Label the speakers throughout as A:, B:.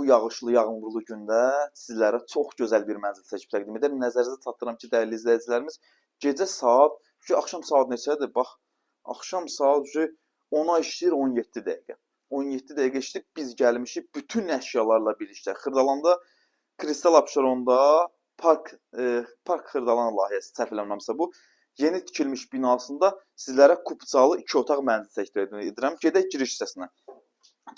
A: yağışlı, yağmurlu gündə sizlərə çox gözəl bir mənzil çəkib təqdim edirəm. Nəzərinizə çatdırıram ki, dəyərli izləyicilərimiz, gecə saat, axşam saat neçədir? Bax, axşam saat 10-a işləyir 17 dəqiqə. 17 dəqiqə işləyib biz gəlmişik bütün əşyalarla birlikdə. Xırdalanda Kristal Abşeronda Park Xırdalan layihəsi səhv eləmirəmsə bu yeni tikilmiş binasında sizlərə kupçalı 2 otaq mənzil təklif edirəm. Gedək giriş hissəsinə.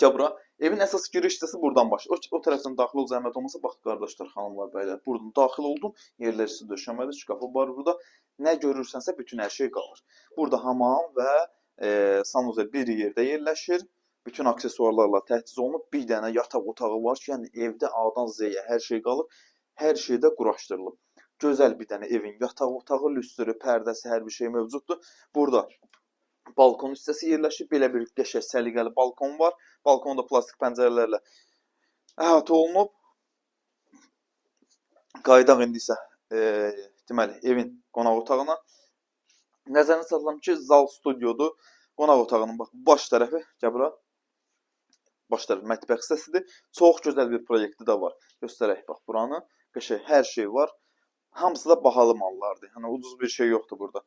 A: Gəl bura. Evin əsas giriş hissəsi buradan başlayır. O tərəfdən daxil ol, zəhmət olmasa, bax qardaşlar, xanımlar, bəylər. Buradan daxil oldum. Yerlər üstü döşəməli, şkafı var burada. Nə görürsənsə bütün hər şey qalır. Burada hamam və sanuzel bir yerdə yerləşir. Bütün aksesuarlarla təchiz olunub. Bir dənə yataq otağı var ki, yəni evdə A'dan Z-yə hər şey qalır. Hər şey də quraşdırılıb. Gözəl bir dənə evin yataq otağı, lüstrü, pərdəsi, hər bir şey mövcuddur. Burada balkon hissəsi yerləşib. Belə bir qəşəng səliqəli balkon var. Balkonda plastik pəncərələrlə əhatə olunub. Qayıdaq indi isə deməli evin qonaq otağına. Nəzərinə çatdırıram ki, zal studiodur. Qonaq otağının bax baş tərəfi, gəl bura. Baş tərəf mətbəx hissəsidir. Çox gözəl bir proyekti də var. Göstərək bax buranı. Qəşəng hər şey var. Hamısı da bahalı mallardır. Yəni ucuz bir şey yoxdur burada.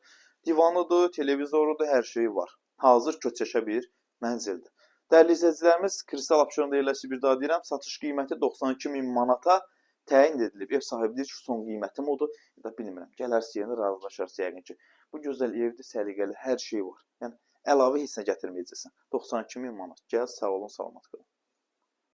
A: Divanıdır, televizorudur, hər şeyi var. Hazır köçəşə bir mənzildir. Dəyərli izləyicilərimiz, Kristal Abşeronda yerləşir, bir daha deyirəm, satış qiyməti 92.000 manata təyin edilib. Ev sahibi deyir ki, son qiymətim odur. Ya da bilmirəm. Gələrsə yenə razılaşarsa yəqin ki. Bu gözəl evdir, səliqəli, hər şey var. Yəni əlavə heç nə gətirməyəcəksən. 92.000 manat. Gəl, sağ olun, salamat qalın.